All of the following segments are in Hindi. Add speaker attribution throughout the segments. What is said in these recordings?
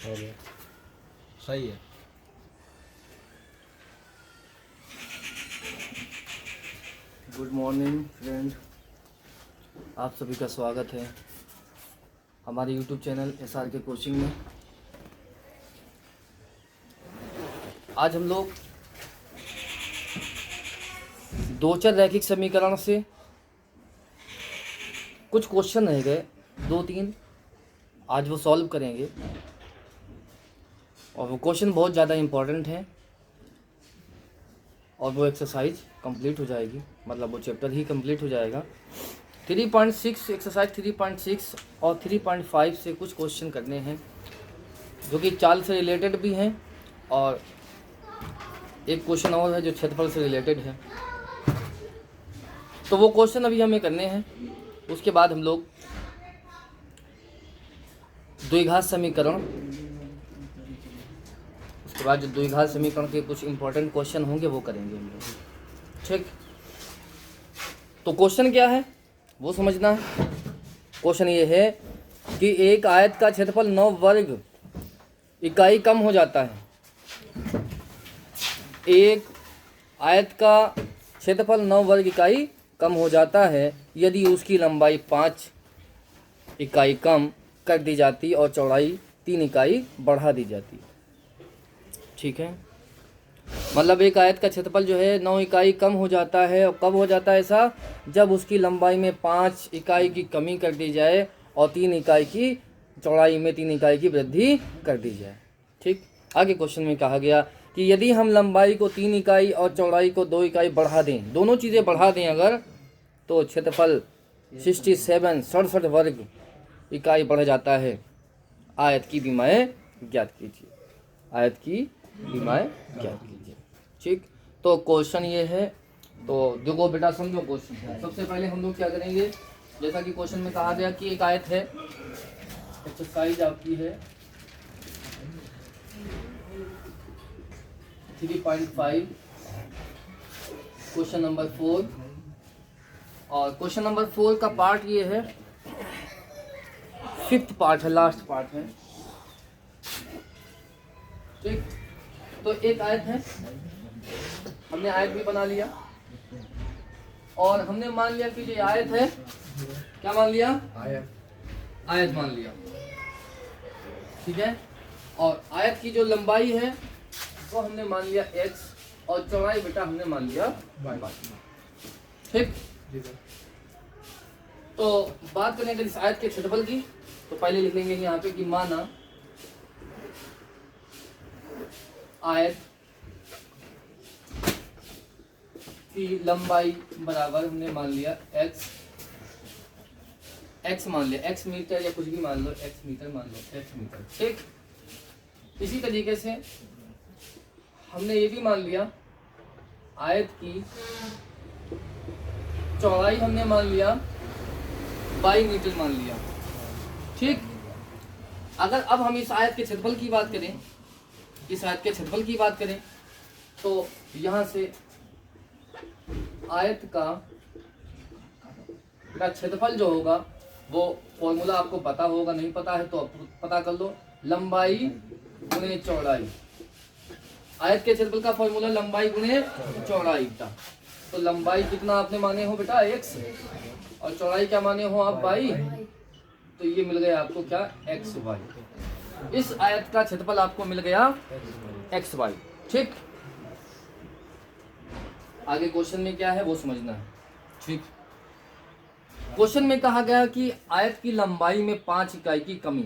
Speaker 1: हो गया, सही है।
Speaker 2: गुड मॉर्निंग फ्रेंड, आप सभी का स्वागत है हमारे यूट्यूब चैनल SR के कोचिंग में। आज हम लोग दो चर रैखिक समीकरण से कुछ क्वेश्चन रह गए, 2-3 आज वो सॉल्व करेंगे और वो क्वेश्चन बहुत ज़्यादा इम्पोर्टेंट है और वो एक्सरसाइज कंप्लीट हो जाएगी, मतलब वो चैप्टर ही कंप्लीट हो जाएगा। 3.6 एक्सरसाइज 3.6 और 3.5 से कुछ क्वेश्चन करने हैं जो कि चाल से रिलेटेड भी हैं और एक क्वेश्चन और है जो क्षेत्रफल से रिलेटेड है। तो वो क्वेश्चन अभी हमें करने हैं। उसके बाद हम लोग द्विघात समीकरण, उसके बाद जो द्विघात समीकरण के कुछ इंपॉर्टेंट क्वेश्चन होंगे वो करेंगे हम लोग, ठीक। तो क्वेश्चन क्या है वो समझना है। क्वेश्चन ये है कि एक आयत का क्षेत्रफल 9 वर्ग इकाई कम हो जाता है। एक आयत का क्षेत्रफल 9 वर्ग इकाई कम हो जाता है यदि उसकी लंबाई 5 इकाई कम कर दी जाती और चौड़ाई 3 इकाई बढ़ा दी जाती, ठीक है। मतलब एक आयत का क्षेत्रफल जो है 9 इकाई कम हो जाता है, और कब हो जाता है ऐसा? जब उसकी लंबाई में 5 इकाई की कमी कर दी जाए और 3 इकाई की चौड़ाई में 3 इकाई की वृद्धि कर दी जाए, ठीक। आगे क्वेश्चन में कहा गया कि यदि हम लंबाई को 3 इकाई और चौड़ाई को 2 इकाई बढ़ा दें, दोनों चीज़ें बढ़ा दें अगर, तो क्षेत्रफल 67 वर्ग इकाई बढ़ जाता है। आयत की विमाएँ ज्ञात कीजिए, आयत की विमाएँ ज्ञात कीजिए, ठीक। तो क्वेश्चन ये है, तो देखो बेटा समझो क्वेश्चन। सबसे पहले हम लोग क्या करेंगे, जैसा कि क्वेश्चन में कहा गया कि एक आयत है, एक्सरसाइज आपकी है 3.5 क्वेश्चन नंबर 4, और क्वेश्चन नंबर 4 का पार्ट ये है, 5th पार्ट है, लास्ट पार्ट है, ठीक। तो एक आयत है, हमने आयत भी बना लिया और हमने मान लिया कि ये आयत है, क्या मान लिया? आयत मान लिया, ठीक है। और आयत की जो लंबाई है वो हमने मान लिया x और चौड़ाई बेटा हमने मान लिया y, ठीक। तो बात करें अगर इस आयत के क्षेत्रफल की, तो पहले लिख लेंगे यहाँ पे कि माना आयत की लंबाई बराबर हमने मान लिया x मान लिया, x मीटर या कुछ भी मान लो, x मीटर मान लो, x मीटर, ठीक। इसी तरीके से हमने ये भी मान लिया आयत की चौड़ाई हमने मान लिया 22 मीटर मान लिया, ठीक। अगर अब हम इस आयत के क्षेत्रफल की बात करें, इस आयत के क्षेत्रफल की बात करें, तो यहाँ से आयत का क्षेत्रफल जो होगा वो फॉर्मूला आपको पता होगा, नहीं पता है तो पता कर लो, लंबाई गुणे चौड़ाई। आयत के क्षेत्रफल का फॉर्मूला लंबाई गुणे चौड़ाई था। तो लंबाई कितना आपने माने हो बेटा x, और चौड़ाई क्या माने हो आप y, तो ये मिल गया आपको क्या? xy। इस आयत का क्षेत्रफल आपको मिल गया xy, ठीक। आगे क्वेश्चन में क्या है वो समझना है, ठीक। क्वेश्चन में कहा गया कि आयत की लंबाई में 5 इकाई की कमी।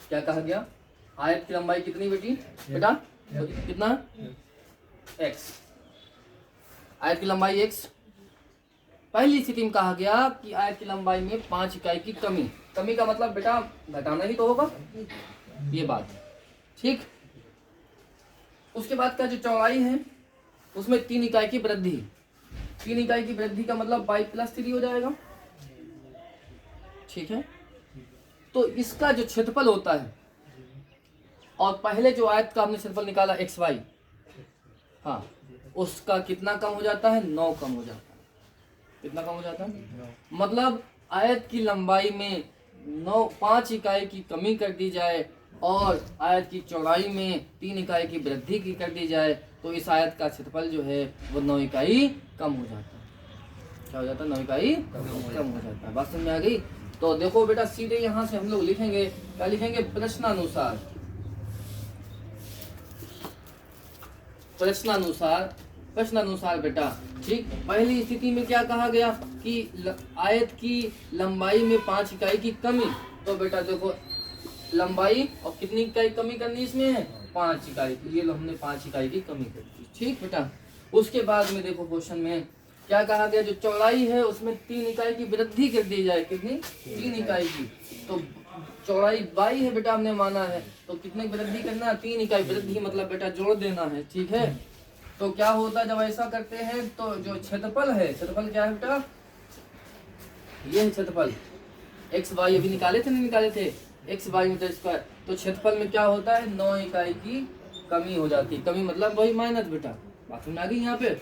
Speaker 2: क्या कहा गया? आयत की लंबाई कितनी बेटा? कितना? x। आयत की लंबाई x। पहली स्थिति में कहा गया कि आयत की लंबाई में 5 इकाई की कमी। कमी का मतलब बेटा घटाना ही तो होगा, ये बात है, ठीक। उसके बाद का जो चौड़ाई है उसमें 3 इकाई की वृद्धि। 3 इकाई की वृद्धि का मतलब y+3 हो जाएगा, ठीक है। तो इसका जो क्षेत्रफल होता है, और पहले जो आयत का हमने क्षेत्रफल निकाला xy, हाँ, उसका कितना कम हो जाता है? 9 कम हो जाता है। कितना कम हो जाता है? मतलब आयत की लंबाई में 5 इकाई की कमी कर दी जाए और आयत की चौड़ाई में 3 इकाई की वृद्धि की कर दी जाए तो इस आयत का क्षेत्रफल जो है वो 9 इकाई कम हो जाता है। क्या हो जाता है? 9 इकाई कम हो जाता है। बात समझ में आ गई? तो देखो बेटा सीधे यहाँ से हम लोग लिखेंगे, क्या लिखेंगे? प्रश्नानुसार। प्रश्नानुसार बेटा, ठीक। पहली स्थिति में क्या कहा गया कि आयत की लंबाई में 5 इकाई की कमी। तो बेटा देखो लंबाई और कितनी इकाई कमी करनी इसमें है? 5 इकाई। ये लो हमने 5 इकाई की कमी कर दी, ठीक बेटा। उसके बाद में देखो क्वेश्चन में क्या कहा गया, जो चौड़ाई है उसमें 3 इकाई की वृद्धि कर दी जाए। कितनी? 3 इकाई की। तो चौड़ाई 22 है बेटा, हमने माना है, तो कितने की वृद्धि करना है? 3 इकाई वृद्धि, मतलब बेटा जोड़ देना है, ठीक है। तो क्या होता है जब ऐसा करते हैं तो जो क्षेत्रफल है, क्षेत्रफल क्या है बेटा? ये है क्षेत्रफल। एक्स वाई अभी निकाले थे, नहीं निकाले थे? X Y metre square. तो क्षेत्रफल में क्या होता है? 9 इकाई की कमी हो जाती है। कमी मतलब वही माइनस बेटा। बात में आ गई यहाँ पे?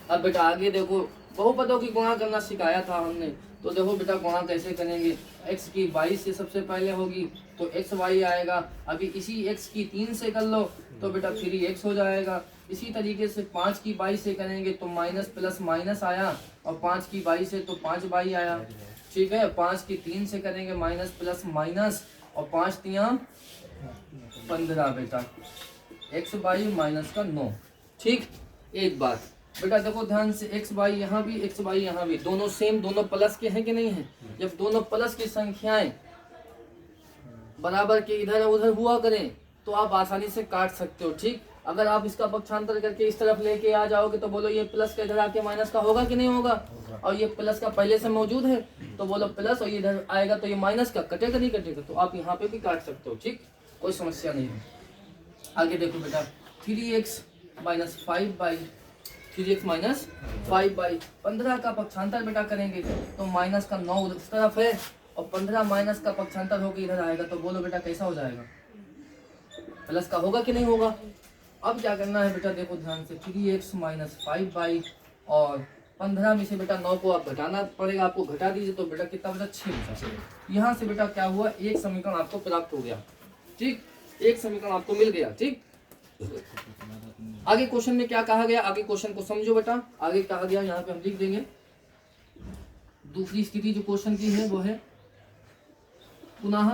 Speaker 2: अब बेटा आगे देखो, बहुपदों की गुणा करना सिखाया था हमने। तो देखो बेटा गुणा कैसे करेंगे। x की 22 से सबसे पहले होगी तो एक्स वाई आएगा। अभी इसी x की 3 से कर लो तो बेटा 3x हो जाएगा। इसी तरीके से 5 की 22 से करेंगे तो माइनस प्लस माइनस आया, और 5 की 22 से तो 5 बाई आया, ठीक है। 5 की 3 से करेंगे माइनस प्लस माइनस, और 5 तियां 15 बेटा, एक्स बाई माइनस का 9, ठीक। एक बात बेटा देखो ध्यान से, एक्स बाई यहाँ भी, एक्स बाई यहाँ भी, दोनों सेम, दोनों प्लस के हैं कि नहीं है? जब दोनों प्लस की संख्याएं बराबर के इधर उधर हुआ करें तो आप आसानी से काट सकते हो, ठीक। अगर आप इसका पक्षांतर करके इस तरफ लेके आ जाओगे तो बोलो ये प्लस का इधर आके माइनस का होगा कि नहीं होगा? और ये प्लस का पहले से मौजूद है तो बोलो प्लस, और ये इधर आएगा तो ये माइनस का, कटेगा नहीं कटेगा? तो आप यहाँ पे भी काट सकते हो, ठीक, कोई समस्या नहीं है। आगे देखो बेटा, 3x minus 5 by 3x minus 5 by 15 का पक्षांतर बेटा करेंगे तो माइनस का 9 उस तरफ है और 15 माइनस का पक्षांतर होकर इधर आएगा, तो बोलो बेटा कैसा हो जाएगा? प्लस का होगा कि नहीं होगा? अब क्या करना है बेटा देखो ध्यान से, 3x माइनस 5 बाई और 15 में से बेटा 9 को आप घटाना पड़ेगा, आपको घटा दीजिए तो बेटा कितना बचा? 6 बचा। यहाँ से बेटा क्या हुआ, एक समीकरण आपको प्राप्त हो गया, ठीक, एक समीकरण आपको मिल गया, ठीक। आगे क्वेश्चन में क्या कहा गया, आगे क्वेश्चन को समझो बेटा। आगे कहा गया यहाँ पे हम लिख देंगे, दूसरी स्थिति जो क्वेश्चन की है वो है पुनः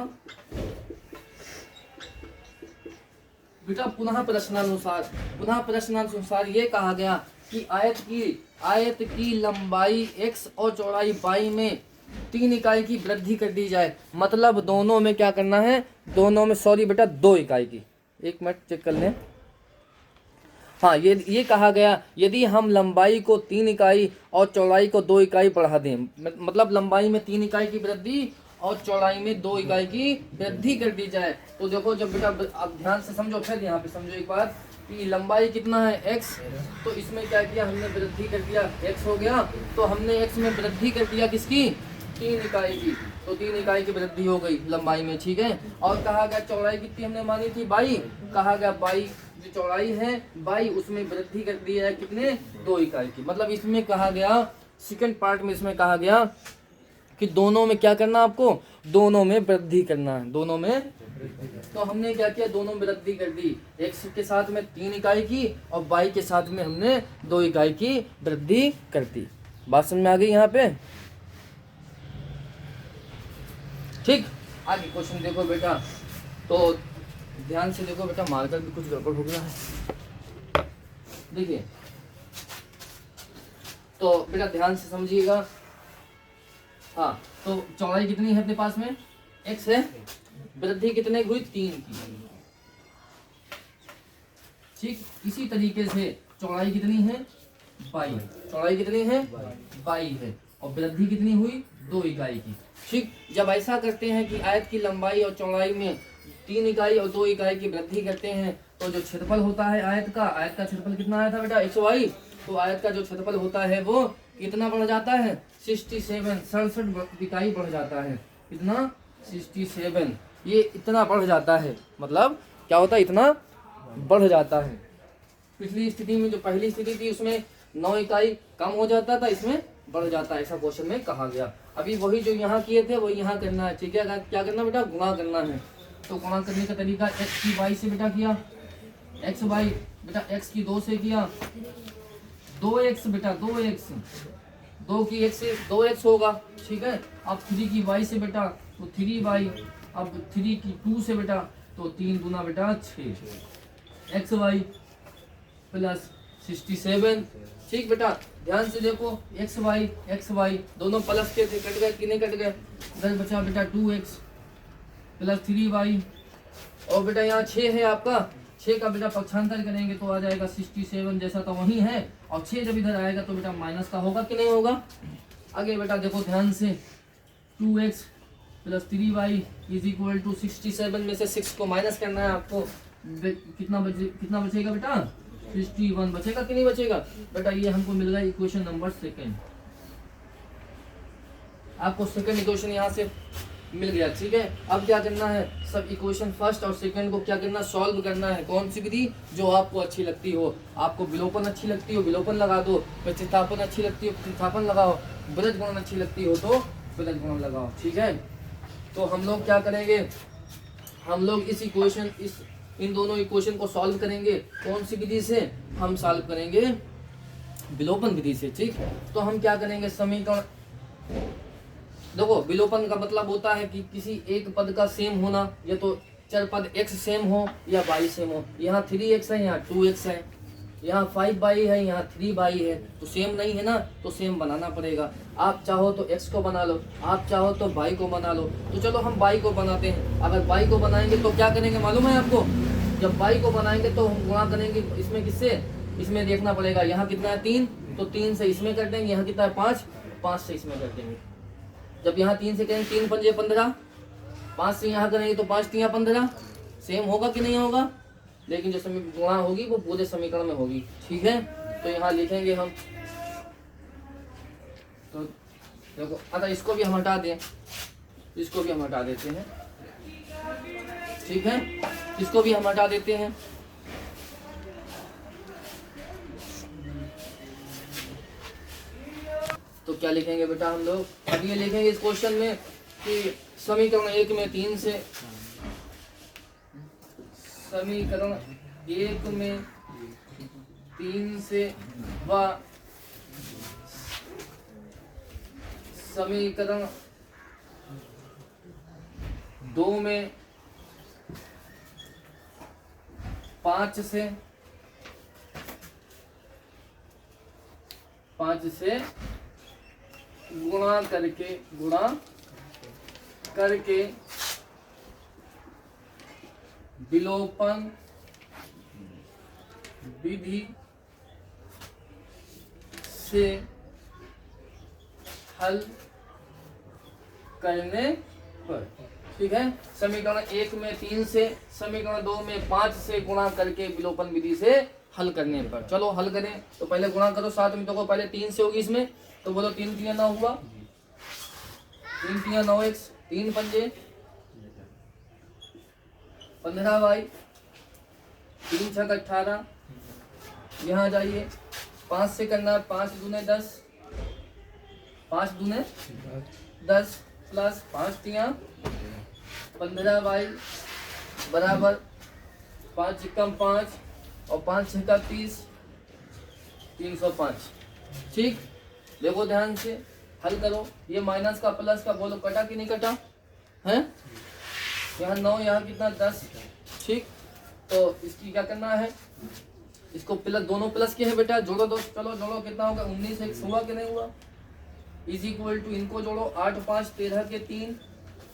Speaker 2: बेटा पुनः प्रश्नानुसार ये कहा गया कि आयत की लंबाई x और चौड़ाई y में 3 इकाई की वृद्धि कर दी जाए। मतलब दोनों में क्या करना है? दोनों में सॉरी बेटा 2 इकाई की, एक मिनट चेक कर लें। हाँ, ये कहा गया यदि हम लंबाई को 3 इकाई और चौड़ाई को 2 इकाई बढ़ा दें, मतलब लंबाई में 3 इकाई की वृद्धि और चौड़ाई में 2 इकाई की वृद्धि कर दी जाए। तो देखो जब बेटा अब ध्यान से समझो, फिर यहाँ पे समझो एक बात कि लंबाई कितना है? x, तो इसमें क्या किया हमने? वृद्धि कर दिया, x हो गया, तो हमने x में वृद्धि कर दिया किसकी? 3 इकाई की, तो 3 इकाई की वृद्धि हो गई लंबाई में, ठीक है। और कहा गया चौड़ाई कितनी हमने मानी थी? 22, कहा गया 22 जो चौड़ाई है 22 उसमें वृद्धि कर दी है कितने? 2 इकाई की। मतलब इसमें कहा गया, सेकंड पार्ट में इसमें कहा गया कि दोनों में क्या करना आपको? दोनों में वृद्धि करना है, दोनों में। तो हमने क्या किया? दोनों में वृद्धि कर दी, x के साथ में 3 इकाई की और y के साथ में हमने 2 इकाई की वृद्धि कर दी। बात समझ में आ गई यहाँ पे, ठीक। आगे क्वेश्चन देखो बेटा, तो ध्यान से देखो बेटा, मार्कर भी कुछ गड़बड़ हो गया है, देखिए। तो बेटा ध्यान से समझिएगा। हाँ, तो चौड़ाई कितनी है अपने पास में? x है, वृद्धि कितने हुई? 3 की, ठीक। इसी तरीके से चौड़ाई कितनी है? 22, चौड़ाई कितनी है? 22 है, और वृद्धि कितनी हुई? 2 इकाई की, ठीक। जब ऐसा करते हैं कि आयत की लंबाई और चौड़ाई में 3 इकाई और 2 इकाई की वृद्धि करते हैं तो जो क्षेत्रफल होता है आयत का क्षेत्रफल कितना आया था बेटा? xy। तो आयत का जो क्षेत्रफल होता है वो कितना बढ़ जाता है? 67 इकाई बढ़ जाता है। कितना? 67, ये इतना बढ़ जाता है। मतलब क्या होता है? इतना बढ़ जाता है। पिछली स्थिति में जो पहली स्थिति थी उसमें 9 इकाई कम हो जाता था, इसमें बढ़ जाता है, ऐसा क्वेश्चन में कहा गया। अभी वही जो यहाँ किए थे वो यहाँ करना है, ठीक है। क्या करना बेटा? गुणा करना है। तो गुणा करने का तरीका x की y से बेटा किया, x y बेटा x की 2 से किया, 2x बेटा 2x, 2 की x से 2x होगा, ठीक है। अब 3 की y से बेटा तो 3y, अब 3 की 2 से बेटा तो 3 गुना बेटा 6 xy प्लस 67, ठीक बेटा। ध्यान से देखो एक्स वाई दोनों प्लस के थे, कट गए कि नहीं कट गए, इधर बचा बेटा 2x प्लस 3y, और बेटा यहाँ 6 है आपका, 6 का बेटा पक्षांतर करेंगे तो आ जाएगा 67 जैसा तो वही है, और 6 जब इधर आएगा तो बेटा माइनस का होगा कि नहीं होगा। आगे बेटा देखो ध्यान से 2x plus 3y is equal to 67 में से 6 को माइनस करना है आपको, कितना बचेगा बेटा 61 बचेगा कि नहीं बचेगा बेटा। ये हमको मिल गया इक्वेशन नंबर सेकंड, आपको सेकंड इक्वेशन यहाँ से मिल गया, ठीक है। अब क्या करना है, सब इक्वेशन फर्स्ट और सेकंड को क्या करना, सॉल्व करना है। कौन सी विधि जो आपको अच्छी लगती हो, आपको विलोपन अच्छी लगती हो विलोपन लगा दो, प्रतिस्थापन अच्छी लगती हो प्रतिस्थापन लगाओ, ब्रज गुणन अच्छी लगती हो तो ब्रज गुणन लगाओ, ठीक है। तो हम लोग क्या करेंगे, हम लोग इस इक्वेशन इन दोनों इक्वेशन को सॉल्व करेंगे। कौन सी विधि से हम सॉल्व करेंगे, विलोपन विधि से, ठीक। तो हम क्या करेंगे, समीकरण देखो, विलोपन का मतलब होता है कि किसी एक पद का सेम होना, या तो चर पद x सेम हो या y सेम हो। यहाँ 3x है, यहाँ 2x है, यहाँ 5y है, यहाँ 3y है, तो सेम नहीं है ना, तो सेम बनाना पड़ेगा। आप चाहो तो x को बना लो, आप चाहो तो y को बना लो, तो चलो हम y को बनाते हैं। अगर y को बनाएंगे तो क्या करेंगे मालूम है आपको, जब y को बनाएंगे तो हम गुणा करेंगे इसमें किससे, इसमें देखना पड़ेगा यहाँ कितना है 3, तो 3 से इसमें कर देंगे, यहाँ कितना है 5 से इसमें कर देंगे। जब यहाँ 3 से करेंगे 3 पंजे 15, 5 से यहाँ करेंगे तो 5 तियां 15, सेम होगा कि नहीं होगा। लेकिन जो गुणा होगी वो पूरे समीकरण में होगी, ठीक है। तो यहाँ लिखेंगे हम, तो देखो अच्छा इसको भी हम हटा दें, इसको भी हम हटा देते हैं, ठीक है, इसको भी हम हटा देते हैं। तो क्या लिखेंगे बेटा हम लोग, अब ये लिखेंगे इस क्वेश्चन में कि समीकरण 1 में 3 से, समीकरण 1 में 3 से व समीकरण 2 में 5 से गुणा करके विलोपन विधि से हल करने पर, ठीक है। समीकरण 1 में 3 से, समीकरण 2 में 5 से गुणा करके विलोपन विधि से हल करने पर। चलो हल करें, तो पहले गुणा करो 7 में, तो पहले 3 से होगी इसमें, तो बोलो 3 तियां 9 हुआ, 3 तियां 9x, 3 पंजे 15y, 3 छक 18, यहाँ जाइए 5 से करना, 5 दूने 10, 5 दूने 10 प्लस 5 तियां 15y बराबर 5 चिक्कम 5 और 5 छक्का 30, 305, ठीक। देखो ध्यान से हल करो, ये माइनस का प्लस का बोलो कटा कि नहीं कटा है, यहाँ 9 यहाँ कितना 10, ठीक। तो इसकी क्या करना है, इसको प्लस, दोनों प्लस के है बेटा, जोड़ो दो, चलो जोड़ो, कितना होगा 19x हुआ कि नहीं हुआ, इज इक्वल टू इनको जोड़ो 8 5 13 के 3,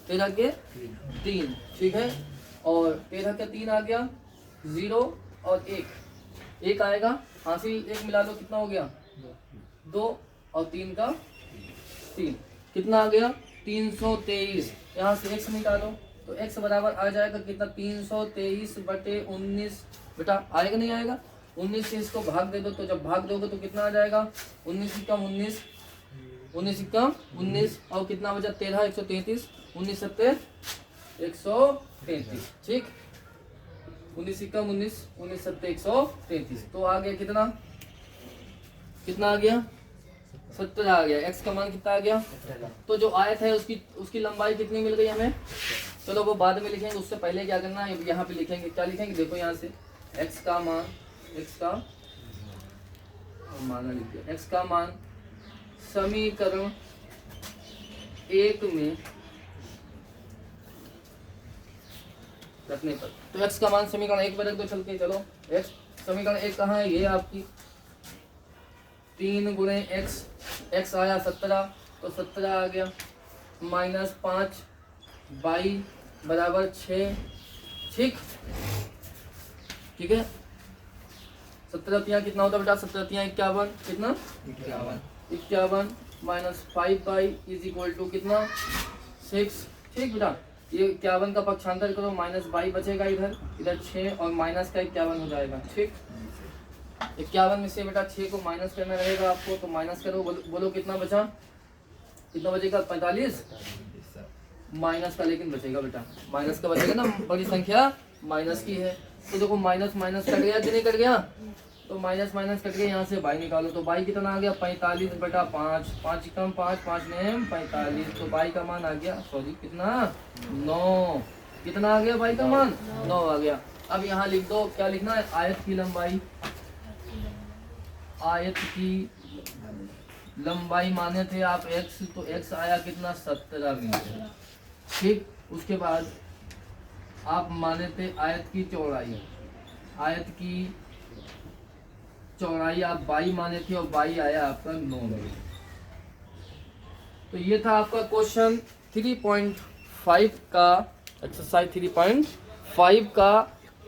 Speaker 2: 13 के 3, ठीक है। और 13 के 3 आ गया 0 और 1 आएगा, हासिल 1 मिला लो, कितना हो गया 2 और 3 का 3, कितना आ गया 323। यहाँ से x निकालो तो x बराबर आ जाएगा कितना 323/19, बेटा आएगा नहीं आएगा, 19 से इसको भाग दे दो, तो जब भाग दोगे तो कितना आ जाएगा 19 कम 19, 19 कम 19 और कितना बचा 13, 133, 19 7 133, ठीक। 19 कम 19, 19 7 133, तो आ गया कितना आ गया 70 आ गया। x का मान कितना आ गया, तो जो आयत है उसकी लंबाई कितनी मिल गई हमें चलो वो बाद में लिखेंगे, उससे पहले क्या करना है, यहाँ पे लिखेंगे, क्या लिखेंगे देखो यहाँ से, x का मान, x का मान लिख दिया, x का मान समीकरण 1 में रखने पर, तो x का मान समीकरण 1 पर रख दो चल के। चलो x समीकरण 1 कहाँ है, ये आपकी 3 गुणे x, x आया 17, तो 17 आ गया, माइनस 5 y बराबर 6, ठीक है। 17 तियाँ कितना होता है बेटा, 17 तियाँ 51, कितना 51 minus 5y is equal to कितना 6, ठीक बेटा। ये 51 का पक्षांतर करो, माइनस y बचेगा इधर 6 और माइनस का 51 हो जाएगा, ठीक। 51 में से बेटा 6 को माइनस करना रहेगा आपको, तो माइनस करो, बोलो कितना बचा, कितना बचेगा 45, माइनस का लेकिन बचेगा बेटा, माइनस का बचेगा ना, बड़ी संख्या माइनस की है। तो देखो माइनस माइनस कट गया कि नहीं कट गया, तो माइनस माइनस कट गया, यहाँ से बाई निकालो, तो बाई कितना आ गया 45 बटा 5, 5 कम 5, 5 में 45, तो बाई का मान आ गया, सॉरी कितना 9, कितना आ गया बाई का मान 9 आ गया। अब यहाँ लिख दो, क्या लिखना है, आयत की लंबाई, आयत की लंबाई माने थे आप x, तो x आया कितना 17 मीटर, ठीक। उसके बाद आप माने थे आयत की चौड़ाई, आयत की चौड़ाई आप 22 माने थे और 22 आया आपका 9 मीटर। तो ये था आपका क्वेश्चन 3.5 का, एक्सरसाइज 3.5 का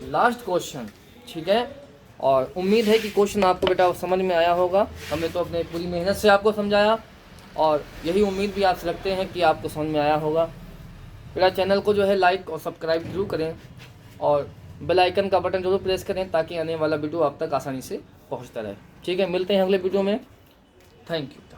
Speaker 2: लास्ट क्वेश्चन, ठीक है। और उम्मीद है कि क्वेश्चन आपको बेटा समझ में आया होगा, हमने तो अपने पूरी मेहनत से आपको समझाया और यही उम्मीद भी आप रखते हैं कि आपको समझ में आया होगा। बेटा चैनल को जो है लाइक और सब्सक्राइब जरूर करें और बेल आइकन का बटन जरूर प्रेस करें ताकि आने वाला वीडियो आप तक आसानी से पहुंचता रहे, ठीक है। मिलते हैं अगले वीडियो में, थैंक यू।